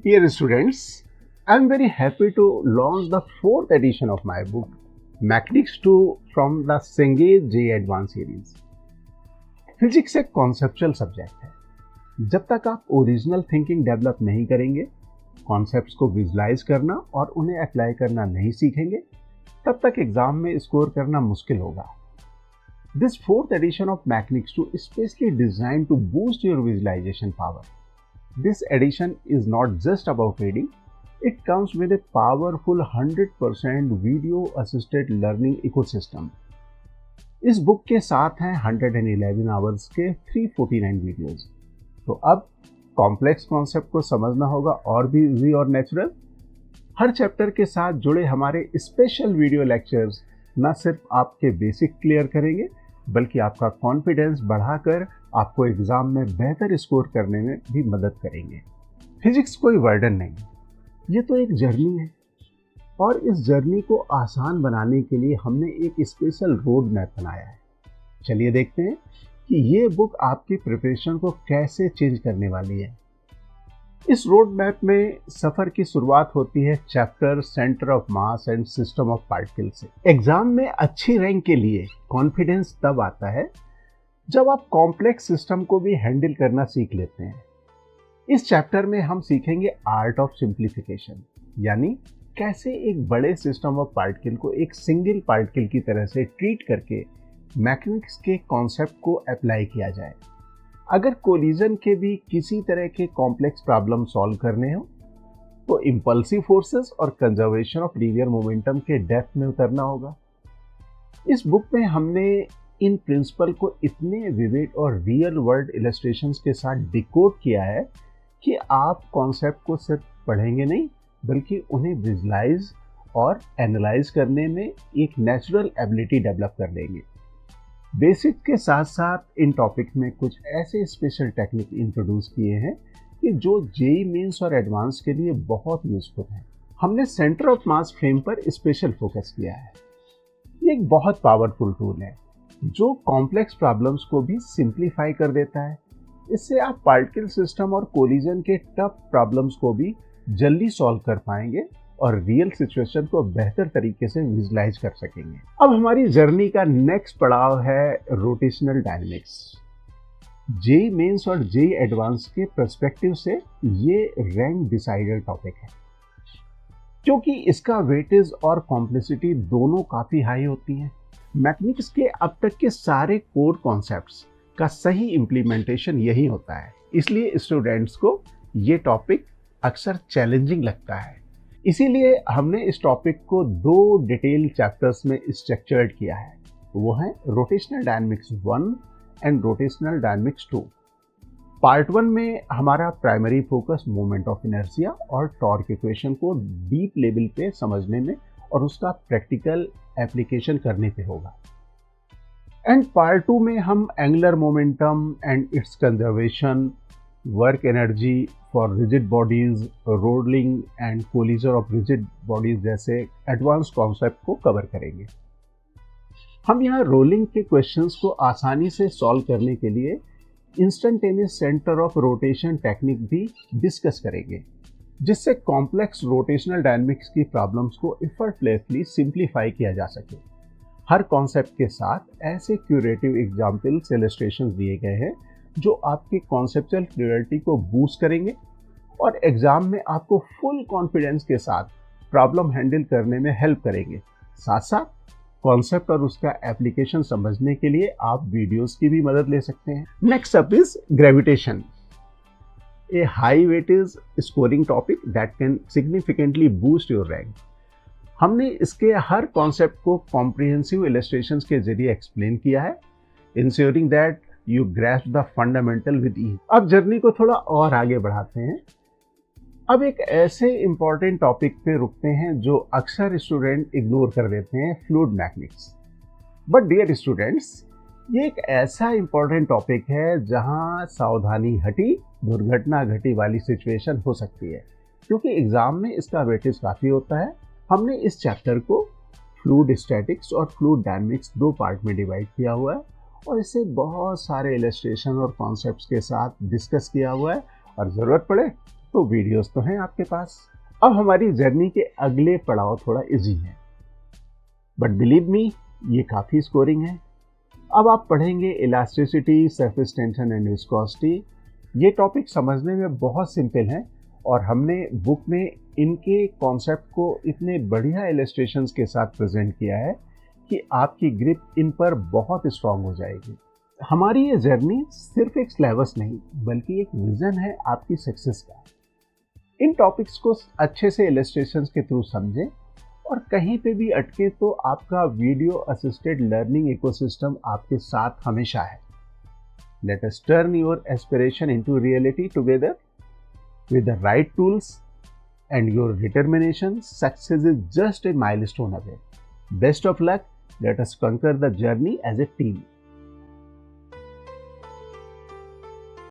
Dear students, I am very happy to launch the fourth edition of my book, Mechanics 2 from the Cengage JEE Advanced series. Physics एक conceptual subject है. जब तक आप original thinking develop नहीं करेंगे, concepts को visualise करना और उन्हें अप्लाई करना नहीं सीखेंगे, तब तक एग्जाम में स्कोर करना मुश्किल होगा. This fourth edition of Mechanics 2 is specially designed to boost your visualization power. This edition is not just about reading, it comes with a powerful 100% video assisted learning ecosystem. इस book के साथ हैं 111 hours के 349 videos. तो अब complex concept को समझना होगा और भी इजी और नेचुरल. हर चैप्टर के साथ जुड़े हमारे स्पेशल वीडियो लेक्चर्स न सिर्फ आपके बेसिक क्लियर करेंगे, बल्कि आपका कॉन्फिडेंस बढ़ाकर आपको एग्जाम में बेहतर स्कोर करने में भी मदद करेंगे. फिजिक्स कोई वर्डन नहीं, ये तो एक जर्नी है, और इस जर्नी को आसान बनाने के लिए हमने एक स्पेशल रोड मैप बनाया है. चलिए देखते हैं कि ये बुक आपकी प्रिपरेशन को कैसे चेंज करने वाली है. इस रोड मैप में सफ़र की शुरुआत होती है chapter centre of mass and system of particle से. एग्जाम में अच्छी रैंक के लिए कॉन्फिडेंस तब आता है जब आप कॉम्प्लेक्स सिस्टम को भी हैंडल करना सीख लेते हैं. इस चैप्टर में हम सीखेंगे आर्ट ऑफ सिंप्लीफिकेशन, यानी कैसे एक बड़े सिस्टम ऑफ पार्टिकल को एक सिंगल पार्टिकल की तरह से ट्रीट करके मैकेनिक्स के कॉन्सेप्ट को अप्लाई किया जाए. अगर कोलिजन के भी किसी तरह के कॉम्प्लेक्स प्रॉब्लम सॉल्व करने हो तो इम्पल्सिव फोर्सेस और कंजर्वेशन ऑफ लीनियर मोमेंटम के डेप्थ में उतरना होगा. इस बुक में हमने इन प्रिंसिपल को इतने विविड और रियल वर्ल्ड इलस्ट्रेशंस के साथ डिकोड किया है कि आप कॉन्सेप्ट को सिर्फ पढ़ेंगे नहीं, बल्कि उन्हें विजुलाइज और एनालाइज करने में एक नेचुरल एबिलिटी डेवलप कर लेंगे. बेसिक के साथ साथ इन टॉपिक में कुछ ऐसे स्पेशल टेक्निक इंट्रोड्यूस किए हैं कि जो जेईई मेंस और एडवांस के लिए बहुत यूजफुल हैं. हमने सेंटर ऑफ मास फ्रेम पर स्पेशल फोकस किया है. ये एक बहुत पावरफुल टूल है जो कॉम्प्लेक्स प्रॉब्लम्स को भी सिंप्लीफाई कर देता है. इससे आप पार्टिकल सिस्टम और कोलिजन के टफ प्रॉब्लम्स को भी जल्दी सॉल्व कर पाएंगे और रियल सिचुएशन को बेहतर तरीके से विजुलाइज कर सकेंगे. अब हमारी जर्नी का नेक्स्ट पड़ाव है रोटेशनल डायनेमिक्स. जेईई मेंस और जेईई एडवांस के पर्सपेक्टिव से ये रैंक डिसाइडर टॉपिक है, क्योंकि इसका वेटेज और कॉम्प्लेक्सिटी दोनों काफ़ी हाई होती हैं. मैकेनिक्स के अब तक के सारे कोर कॉन्सेप्ट्स का सही इम्प्लीमेंटेशन यही होता है, इसलिए स्टूडेंट्स को ये टॉपिक अक्सर चैलेंजिंग लगता है. इसीलिए हमने इस टॉपिक को 2 डिटेल चैप्टर्स में स्ट्रक्चर्ड किया है. वो हैं rotational dynamics 1 and rotational dynamics 2. Part 1 में हमारा primary focus moment of inertia और टॉर्क इक्वेशन को डीप लेवल पे समझने में और उसका प्रैक्टिकल एप्लीकेशन करने पे होगा. एंड पार्ट 2 में हम angular momentum and it's conservation, work energy for rigid bodies, rolling and collision of rigid bodies जैसे एडवांस कॉन्सेप्ट को कवर करेंगे. हम यहाँ रोलिंग के क्वेश्चंस को आसानी से सॉल्व करने के लिए instantaneous centre of rotation technique भी डिस्कस करेंगे, जिससे कॉम्प्लेक्स रोटेशनल डायनेमिक्स की प्रॉब्लम्स को एफर्टलेसली सिंप्लीफाई किया जा सके. हर कॉन्सेप्ट के साथ ऐसे क्यूरेटिव एग्जाम्पल्स इलस्ट्रेशंस दिए गए हैं जो आपकी कॉन्सेप्चुअल क्लियरिटी को बूस्ट करेंगे और एग्जाम में आपको फुल कॉन्फिडेंस के साथ प्रॉब्लम हैंडल करने में हेल्प करेंगे. साथ साथ कॉन्सेप्ट और उसका एप्लीकेशन समझने के लिए आप वीडियोस की भी मदद ले सकते हैं. Next up is gravitation, a high weightage scoring topic that can significantly boost your rank. हमने इसके हर कॉन्सेप्ट को कॉम्प्रिहेंसिव इलस्ट्रेशंस के जरिए एक्सप्लेन किया है, ensuring that you grasp the fundamental with ease. अब जर्नी को थोड़ा और आगे बढ़ाते हैं. अब एक ऐसे इंपॉर्टेंट टॉपिक पे रुकते हैं जो अक्सर स्टूडेंट इग्नोर कर देते हैं, fluid mechanics. But dear students, ये एक ऐसा इंपॉर्टेंट टॉपिक है जहां सावधानी हटी दुर्घटना घटी वाली सिचुएशन हो सकती है, क्योंकि एग्जाम में इसका वेटेज काफ़ी होता है. हमने इस चैप्टर को फ्लूइड स्टैटिक्स और फ्लूइड डायनेमिक्स 2 पार्ट में डिवाइड किया हुआ है और इसे बहुत सारे इलस्ट्रेशन और कॉन्सेप्ट्स के साथ डिस्कस किया हुआ है, और ज़रूरत पड़े तो वीडियोस तो हैं आपके पास। अब हमारी जर्नी के अगले पड़ाव थोड़ा इजी है, बट बिलीव मी ये काफ़ी स्कोरिंग है। अब आप पढ़ेंगे elasticity, surface tension and viscosity. ये टॉपिक समझने में बहुत सिंपल है और हमने बुक में इनके कॉन्सेप्ट को इतने बढ़िया इलस्ट्रेशंस के साथ प्रेजेंट किया है कि आपकी ग्रिप इन पर बहुत स्ट्रांग हो जाएगी। हमारी ये जर्नी सिर्फ एक सिलेबस नहीं बल्कि एक विजन है आपकी सक्सेस का। इन टॉपिक्स को अच्छे से इलस्ट्रेशंस के थ्रू समझें और कहीं पे भी अटके तो आपका वीडियो असिस्टेड लर्निंग इकोसिस्टम आपके साथ हमेशा है। Let us turn your aspiration into reality together with the right tools and your determination. Success is just a milestone away. Best of luck. Let us conquer the journey as a team.